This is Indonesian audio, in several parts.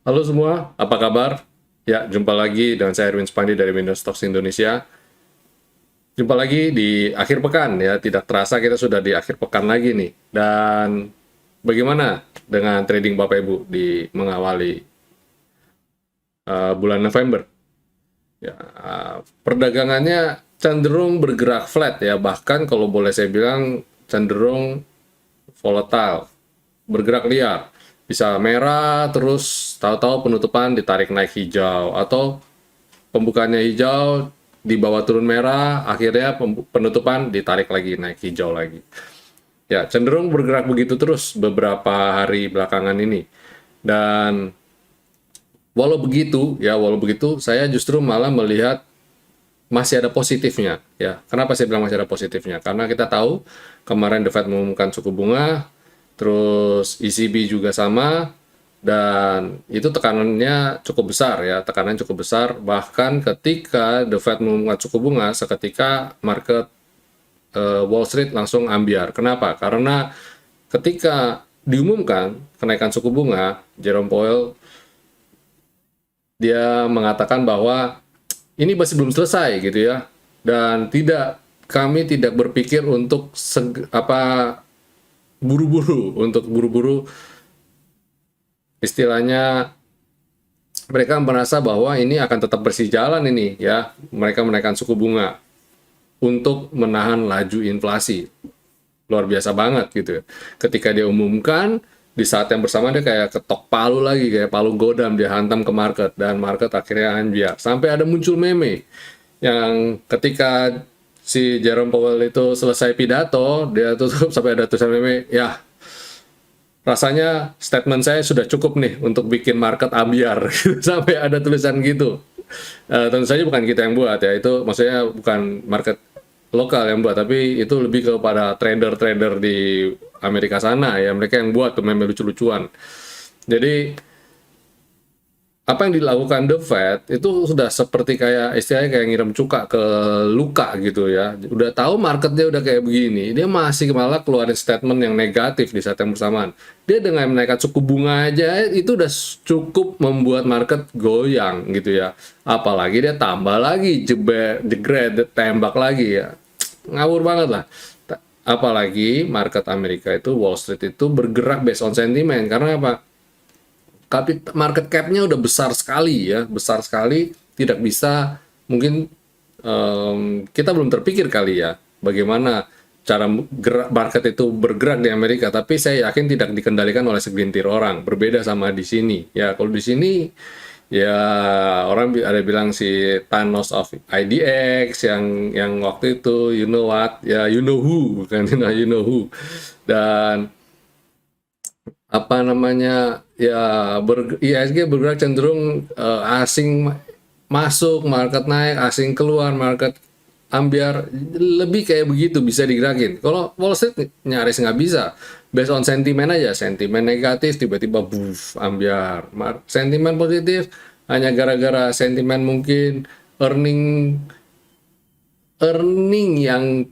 Halo semua, apa kabar? Ya, jumpa lagi dengan saya Erwin Spandi dari Windows Stocks Indonesia. Jumpa lagi di akhir pekan ya, tidak terasa kita sudah di akhir pekan lagi nih. Dan bagaimana dengan trading Bapak Ibu di mengawali bulan November? Ya, perdagangannya cenderung bergerak flat ya, bahkan kalau boleh saya bilang cenderung volatile, bergerak liar. Bisa merah terus tahu-tahu penutupan ditarik naik hijau, atau pembukaannya hijau di bawah turun merah, akhirnya penutupan ditarik lagi naik hijau lagi. Ya, cenderung bergerak begitu terus beberapa hari belakangan ini. Dan walau begitu saya justru malah melihat masih ada positifnya ya. Kenapa saya bilang masih ada positifnya? Karena kita tahu kemarin The Fed mengumumkan suku bunga, terus ECB juga sama, dan itu tekanannya cukup besar ya, tekanannya cukup besar. Bahkan ketika The Fed mengumumkan suku bunga, seketika market Wall Street langsung ambiar. Kenapa? Karena ketika diumumkan kenaikan suku bunga, Jerome Powell dia mengatakan bahwa ini masih belum selesai gitu ya, dan kami tidak berpikir untuk buru-buru istilahnya. Mereka merasa bahwa ini akan tetap berjalan ini ya, mereka menaikkan suku bunga untuk menahan laju inflasi. Luar biasa banget gitu ya. Ketika dia umumkan, di saat yang bersamaan dia kayak ketok palu lagi, kayak palu godam, dia hantam ke market, dan market akhirnya anjir. Sampai ada muncul meme yang ketika si Jerome Powell itu selesai pidato, dia tutup sampai ada tulisan meme, ya rasanya statement saya sudah cukup nih untuk bikin market ambiar. Sampai ada tulisan gitu. Tentu saja bukan kita yang buat ya, itu maksudnya bukan market lokal yang buat, tapi itu lebih kepada trader-trader di Amerika sana ya, mereka yang buat tuh meme lucu-lucuan. Jadi apa yang dilakukan The Fed itu sudah seperti kayak istilahnya kayak ngirim cuka ke luka gitu ya. Udah tahu marketnya udah kayak begini, dia masih malah keluarin statement yang negatif di saat yang bersamaan. Dia dengan menaikkan suku bunga aja itu udah cukup membuat market goyang gitu ya. Apalagi dia tambah lagi jegret, tembak lagi ya. Ngawur banget lah. Apalagi market Amerika itu, Wall Street itu bergerak based on sentiment. Karena apa? Market cap-nya udah besar sekali ya, besar sekali, tidak bisa mungkin kita belum terpikir kali ya bagaimana cara market itu bergerak di Amerika, tapi saya yakin tidak dikendalikan oleh segelintir orang, berbeda sama di sini ya. Kalau di sini ya orang ada bilang si Thanos of IDX yang waktu itu, you know what ya, you know who, bukan you know who. Dan apa namanya ya, IHSG bergerak cenderung asing masuk market naik, asing keluar market ambiar, lebih kayak begitu bisa digerakin. Kalau Wall Street nyaris nggak bisa, based on sentimen aja, sentimen negatif tiba-tiba buff ambiar, sentimen positif hanya gara-gara sentimen mungkin earning earning yang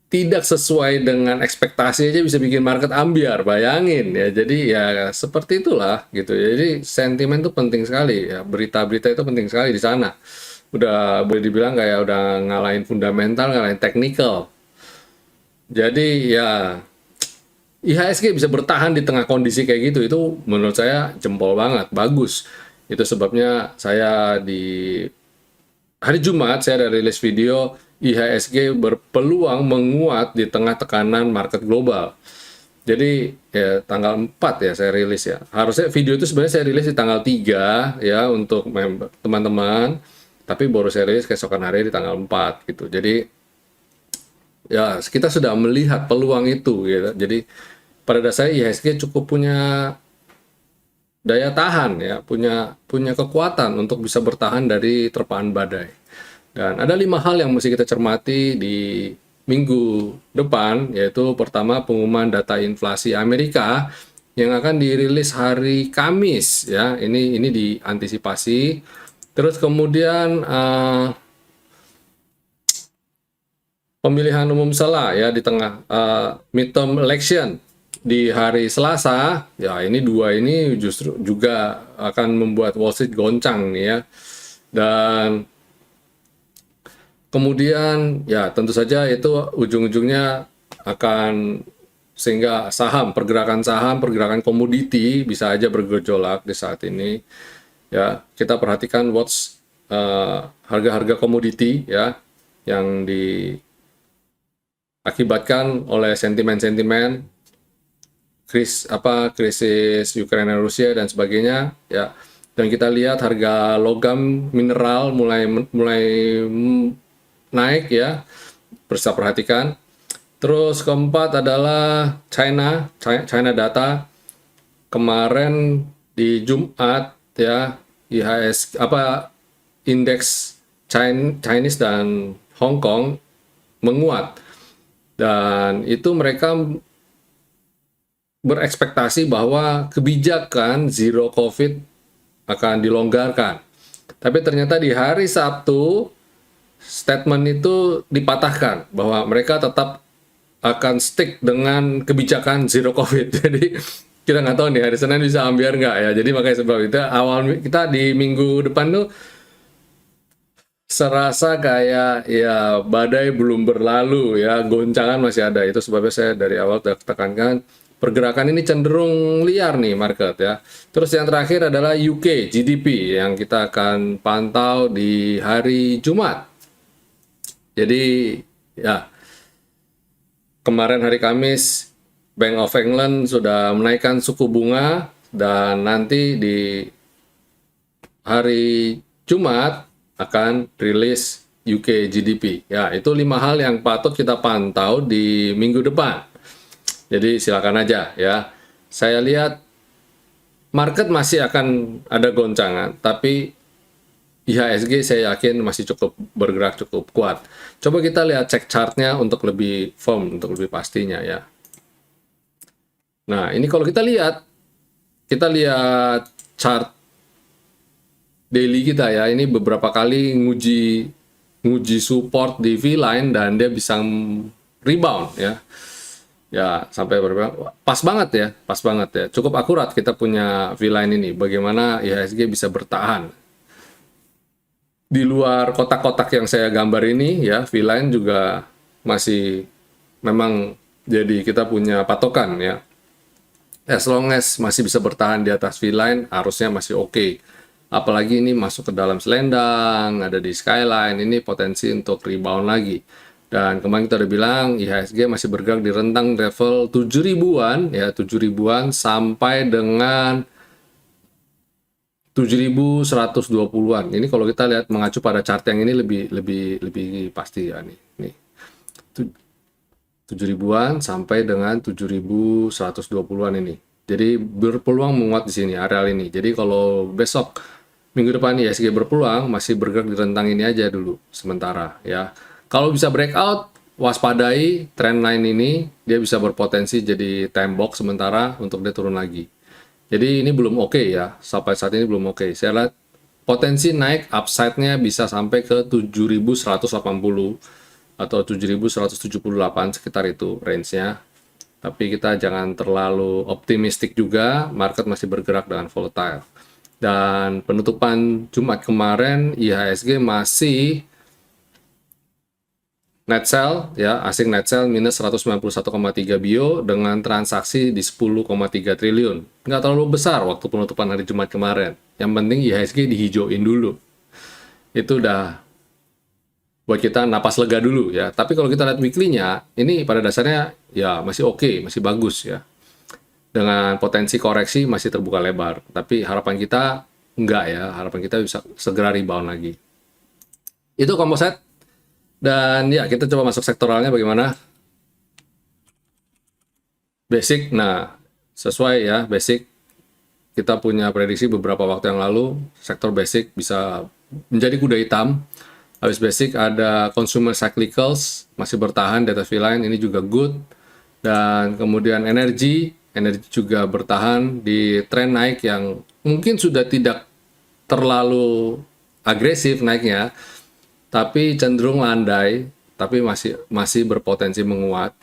tidak sesuai dengan ekspektasi aja bisa bikin market ambiar, bayangin ya. Jadi ya seperti itulah gitu. Jadi sentimen itu penting sekali ya, berita-berita itu penting sekali di sana. Udah boleh dibilang kayak udah ngalahin fundamental, ngalahin teknikal. Jadi ya IHSG bisa bertahan di tengah kondisi kayak gitu, itu menurut saya jempol banget, bagus. Itu sebabnya saya di hari Jumat saya ada rilis video IHSG berpeluang menguat di tengah tekanan market global. Jadi ya tanggal 4 ya saya rilis ya. Harusnya video itu sebenarnya saya rilis di tanggal 3 ya untuk teman-teman, tapi baru saya rilis keesokan hari di tanggal 4 gitu. Jadi ya kita sudah melihat peluang itu gitu. Jadi pada dasarnya IHSG cukup punya daya tahan ya, punya punya kekuatan untuk bisa bertahan dari terpaan badai. Dan ada 5 hal yang mesti kita cermati di minggu depan, yaitu pertama pengumuman data inflasi Amerika yang akan dirilis hari Kamis ya. Ini diantisipasi. Terus kemudian pemilihan umum sela ya di tengah midterm election di hari Selasa, ya ini dua ini justru juga akan membuat Wall Street goncang nih ya. Dan kemudian ya tentu saja itu ujung-ujungnya akan sehingga pergerakan komoditi bisa aja bergejolak di saat ini. Ya, kita perhatikan harga-harga komoditi ya yang diakibatkan oleh sentimen-sentimen krisis Ukraina Rusia dan sebagainya ya. Dan kita lihat harga logam mineral mulai naik ya, bisa perhatikan. Terus keempat adalah China data kemarin di Jumat ya, indeks Chinese dan Hong Kong menguat, dan itu mereka berekspektasi bahwa kebijakan zero covid akan dilonggarkan. Tapi ternyata di hari Sabtu statement itu dipatahkan bahwa mereka tetap akan stick dengan kebijakan zero covid. Jadi kita nggak tahu nih hari Senin bisa ambiar nggak ya. Jadi makanya sebab itu kita di minggu depan tuh serasa kayak ya badai belum berlalu ya, goncangan masih ada. Itu sebabnya saya dari awal tekankan pergerakan ini cenderung liar nih market ya. Terus yang terakhir adalah UK GDP yang kita akan pantau di hari Jumat. Jadi ya, kemarin hari Kamis Bank of England sudah menaikkan suku bunga, dan nanti di hari Jumat akan rilis UK GDP. Ya, itu 5 hal yang patut kita pantau di minggu depan. Jadi silakan aja ya. Saya lihat market masih akan ada goncangan, tapi IHSG saya yakin masih cukup bergerak cukup kuat. Coba kita lihat cek chartnya untuk lebih firm, untuk lebih pastinya ya. Nah, ini kalau kita lihat chart daily kita ya. Ini beberapa kali nguji support di V-line dan dia bisa rebound ya. Ya, sampai berapa? Pas banget ya. Cukup akurat kita punya V-line ini. Bagaimana IHSG bisa bertahan di luar kotak-kotak yang saya gambar ini ya. V-line juga masih memang jadi kita punya patokan ya. As long as masih bisa bertahan di atas V-line, harusnya masih oke. Apalagi ini masuk ke dalam selendang, ada di skyline, ini potensi untuk rebound lagi. Dan kemarin kita udah bilang IHSG masih bergerak di rentang level 7.000-an ya, 7.000-an sampai dengan 7.120-an. Ini kalau kita lihat mengacu pada chart yang ini lebih pasti ya nih. 7.000-an sampai dengan 7.120-an ini. Jadi berpeluang menguat di sini, areal ini. Jadi kalau besok minggu depan IHSG berpeluang masih bergerak di rentang ini aja dulu sementara ya. Kalau bisa breakout, waspadai trendline ini, dia bisa berpotensi jadi time box sementara untuk dia turun lagi. Jadi ini belum oke ya, sampai saat ini belum oke. Saya lihat potensi naik upside-nya bisa sampai ke 7.180 atau 7.178 sekitar itu range-nya. Tapi kita jangan terlalu optimistik juga, market masih bergerak dengan volatile. Dan penutupan Jumat kemarin IHSG masih net sell ya, asing net sell minus 191,3 bio dengan transaksi di 10,3 triliun. Nggak terlalu besar waktu penutupan hari Jumat kemarin. Yang penting IHSG dihijauin dulu. Itu udah buat kita napas lega dulu ya. Tapi kalau kita lihat weekly-nya, ini pada dasarnya ya masih oke, masih bagus ya. Dengan potensi koreksi masih terbuka lebar. Tapi harapan kita enggak ya, harapan kita bisa segera rebound lagi. Itu komposit. Dan ya, kita coba masuk sektoralnya bagaimana. Basic, nah sesuai ya, basic. Kita punya prediksi beberapa waktu yang lalu, sektor basic bisa menjadi kuda hitam. Habis basic ada consumer cyclicals, masih bertahan di atas V-line, ini juga good. Dan kemudian energi juga bertahan di tren naik yang mungkin sudah tidak terlalu agresif naiknya, tapi cenderung landai, tapi masih berpotensi menguat.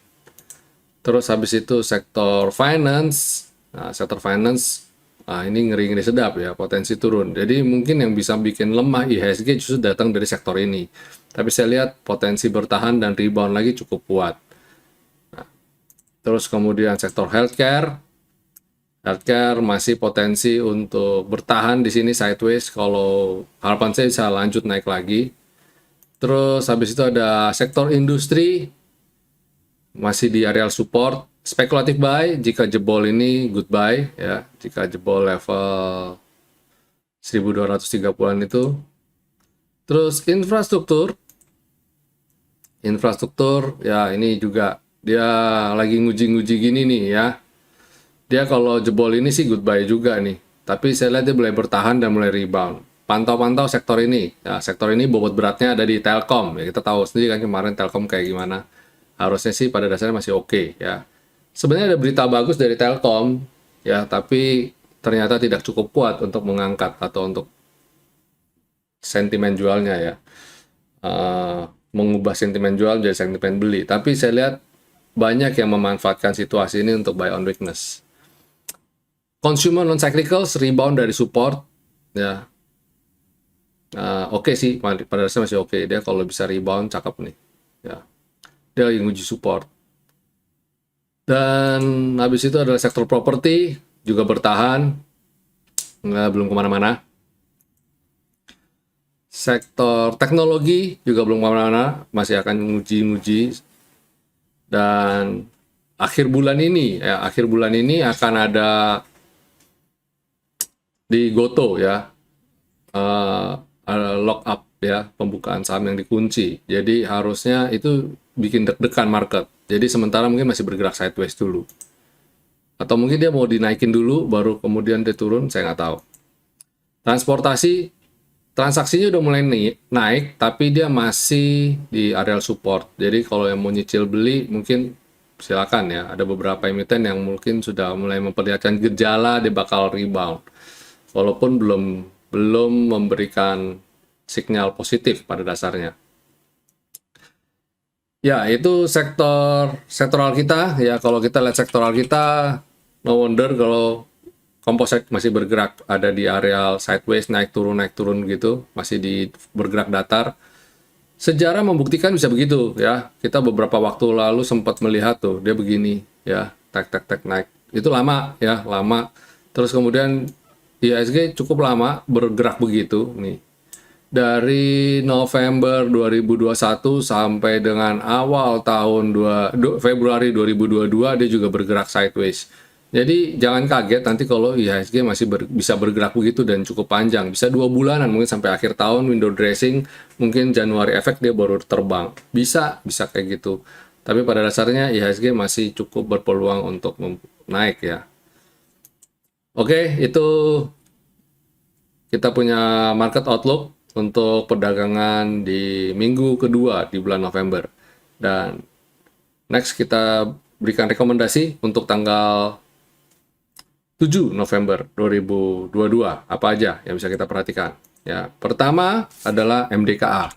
Terus habis itu sektor finance. Nah, sektor finance, ini ngeri-ngeri sedap ya, potensi turun. Jadi mungkin yang bisa bikin lemah IHSG justru datang dari sektor ini. Tapi saya lihat potensi bertahan dan rebound lagi cukup kuat. Terus kemudian sektor healthcare. Healthcare masih potensi untuk bertahan di sini sideways, kalau harapan saya bisa lanjut naik lagi. Terus habis itu ada sektor industri, masih di areal support, spekulatif buy, jika jebol ini good buy ya, jika jebol level 1230-an itu. Terus infrastruktur ya, ini juga dia lagi nguji-nguji gini nih ya. Dia kalau jebol ini sih good buy juga nih, tapi saya lihat dia mulai bertahan dan mulai rebound. Pantau-pantau sektor ini. Ya, sektor ini bobot beratnya ada di Telkom. Ya, kita tahu sendiri kan kemarin Telkom kayak gimana. Harusnya sih pada dasarnya masih oke ya. Sebenarnya ada berita bagus dari Telkom ya, tapi ternyata tidak cukup kuat untuk mengangkat atau untuk sentimen jualnya ya. Mengubah sentimen jual jadi sentimen beli. Tapi saya lihat banyak yang memanfaatkan situasi ini untuk buy on weakness. Consumer non cyclicals rebound dari support ya. Oke sih, pada dasarnya masih oke. Dia kalau bisa rebound cakep nih ya. Dia lagi nguji support. Dan habis itu adalah sektor properti juga bertahan, belum kemana-mana. Sektor teknologi juga belum kemana-mana, masih akan nguji-nguji. Dan akhir bulan ini akan ada di Goto ya, lock up ya, pembukaan saham yang dikunci. Jadi harusnya itu bikin deg-degan market. Jadi sementara mungkin masih bergerak sideways dulu. Atau mungkin dia mau dinaikin dulu, baru kemudian dia turun, saya nggak tahu. Transportasi, transaksinya udah mulai naik, tapi dia masih di areal support. Jadi kalau yang mau nyicil beli, mungkin silakan ya. Ada beberapa emiten yang mungkin sudah mulai memperlihatkan gejala dia bakal rebound. Walaupun belum memberikan sinyal positif pada dasarnya. Ya, itu sektoral kita ya. Kalau kita lihat sektoral kita, no wonder kalau composite masih bergerak ada di areal sideways, naik turun gitu, masih di bergerak datar. Sejarah membuktikan bisa begitu ya. Kita beberapa waktu lalu sempat melihat tuh dia begini ya, tek naik. Itu lama ya, lama. Terus kemudian IHSG cukup lama bergerak begitu nih. Dari November 2021 sampai dengan awal tahun Februari 2022 dia juga bergerak sideways. Jadi jangan kaget nanti kalau IHSG masih bisa bergerak begitu dan cukup panjang. Bisa 2 bulanan mungkin sampai akhir tahun window dressing, mungkin Januari efek dia baru terbang. Bisa kayak gitu. Tapi pada dasarnya IHSG masih cukup berpeluang untuk naik ya. Oke, itu kita punya market outlook untuk perdagangan di minggu kedua di bulan November. Dan next kita berikan rekomendasi untuk tanggal 7 November 2022. Apa aja yang bisa kita perhatikan? Ya, pertama adalah MDKA.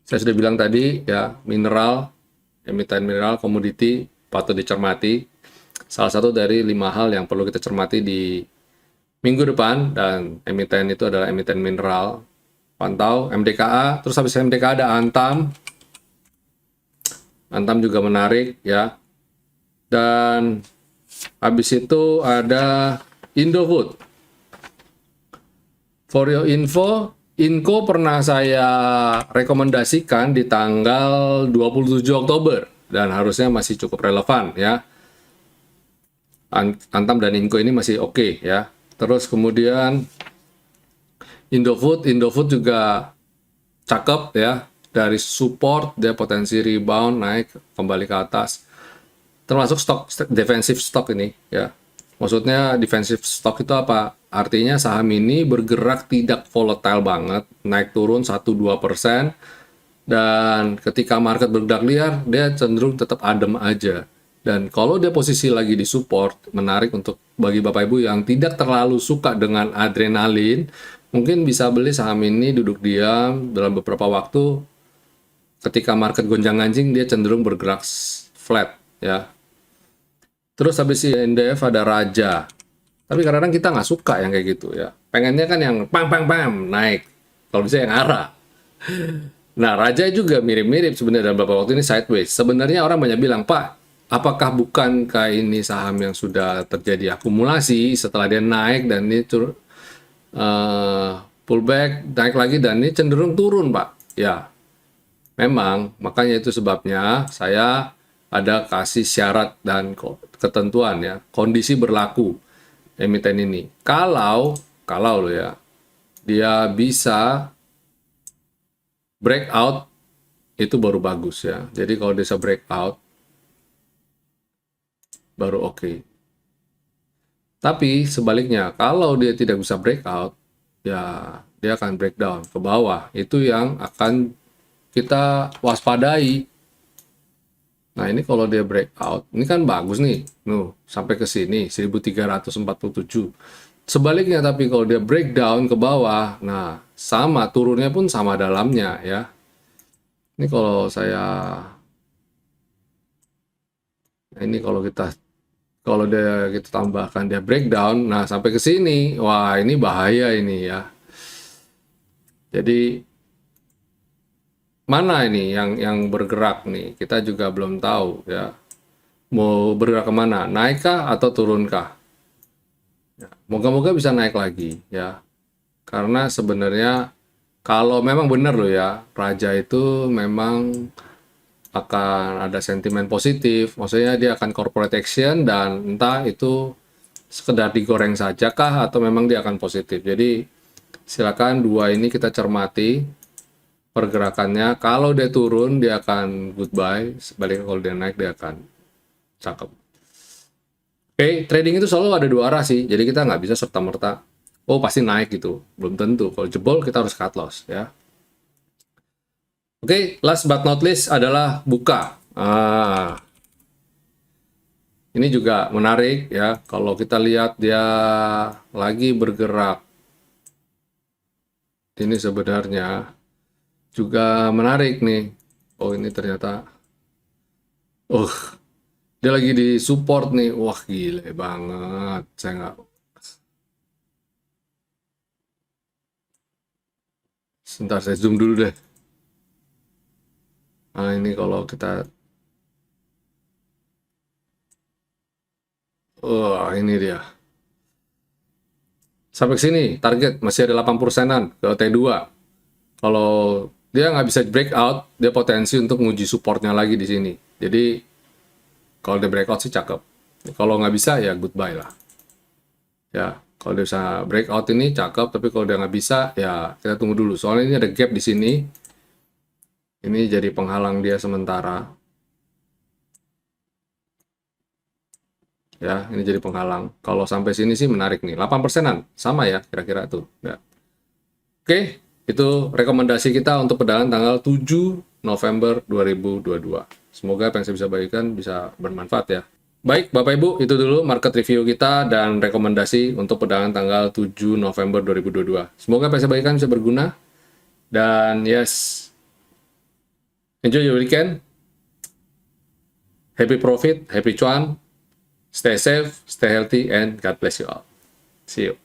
Saya sudah bilang tadi ya, mineral, emiten mineral, komoditi patut dicermati. Salah satu dari 5 hal yang perlu kita cermati di minggu depan, dan emiten itu adalah emiten mineral. Pantau MDKA, terus habis MDKA ada Antam. Antam juga menarik ya. Dan habis itu ada Indofood. For your info, Inco pernah saya rekomendasikan di tanggal 27 Oktober dan harusnya masih cukup relevan ya. Antam dan Inco ini masih oke ya. Terus kemudian Indofood juga cakep ya, dari support dia potensi rebound naik kembali ke atas, termasuk stok defensive stock ini ya. Maksudnya defensive stock itu apa? Artinya saham ini bergerak tidak volatile banget, naik turun 1-2%, dan ketika market bergerak liar dia cenderung tetap adem aja. Dan kalau dia posisi lagi di support, menarik untuk bagi Bapak Ibu yang tidak terlalu suka dengan adrenalin, mungkin bisa beli saham ini duduk diam dalam beberapa waktu. Ketika market gonjang-ganjing dia cenderung bergerak flat ya. Terus habis INDF ada Raja. Tapi kadang-kadang kita nggak suka yang kayak gitu ya. Pengennya kan yang pam pam pam naik. Kalau bisa yang arah. Nah, Raja juga mirip-mirip sebenarnya dalam beberapa waktu ini sideways. Sebenarnya orang banyak bilang, Pak, apakah bukankah ini saham yang sudah terjadi akumulasi setelah dia naik dan ini pullback, naik lagi dan ini cenderung turun, Pak? Ya, memang. Makanya itu sebabnya saya ada kasih syarat dan ketentuan ya, kondisi berlaku emiten ini. Kalau lo ya, dia bisa breakout itu baru bagus ya. Jadi kalau dia bisa breakout baru oke. Tapi sebaliknya, kalau dia tidak bisa breakout, ya dia akan breakdown ke bawah. Itu yang akan kita waspadai. Nah, ini kalau dia breakout, ini kan bagus nih. Sampai ke sini 1347. Sebaliknya tapi kalau dia breakdown ke bawah, nah sama turunnya pun sama dalamnya ya. Ini kalau ini kalau kita tambahkan dia breakdown, nah sampai ke sini, wah ini bahaya ini ya. Jadi mana ini yang bergerak nih? Kita juga belum tahu ya. Mau bergerak kemana? Naikkah atau turunkah? Ya, moga-moga bisa naik lagi ya. Karena sebenarnya kalau memang benar loh ya, Raja itu memang akan ada sentimen positif, maksudnya dia akan corporate action dan entah itu sekedar digoreng saja kah atau memang dia akan positif. Jadi silakan dua ini kita cermati pergerakannya. Kalau dia turun dia akan goodbye, sebaliknya kalau dia naik dia akan cakep. Oke, trading itu selalu ada dua arah sih, jadi kita nggak bisa serta-merta oh pasti naik gitu, belum tentu. Kalau jebol kita harus cut loss ya. Oke, last but not least adalah buka. Ini juga menarik ya. Kalau kita lihat dia lagi bergerak. Ini sebenarnya juga menarik nih. Oh, ini ternyata. Dia lagi di support nih. Wah, gile banget. Saya nggak. Sebentar, saya zoom dulu deh. Nah, ini kalau kita ini dia. Sampai sini, target masih ada 80%-an ke T2. Kalau dia nggak bisa breakout, dia potensi untuk nguji supportnya lagi di sini. Jadi, kalau dia breakout sih cakep. Kalau nggak bisa, ya goodbye lah. Ya, kalau dia bisa breakout ini cakep, tapi kalau dia nggak bisa, ya kita tunggu dulu. Soalnya ini ada gap di sini. Ini jadi penghalang dia sementara. Ya, ini jadi penghalang. Kalau sampai sini sih menarik nih. 8%-an, sama ya kira-kira tuh. Ya. Oke, itu rekomendasi kita untuk perdagangan tanggal 7 November 2022. Semoga apa yang saya bisa bagikan bisa bermanfaat ya. Baik, Bapak Ibu, itu dulu market review kita dan rekomendasi untuk perdagangan tanggal 7 November 2022. Semoga apa yang saya bagikan bisa berguna. Dan yes, enjoy your weekend. Happy profit, happy cuan. Stay safe, stay healthy, and God bless you all. See you.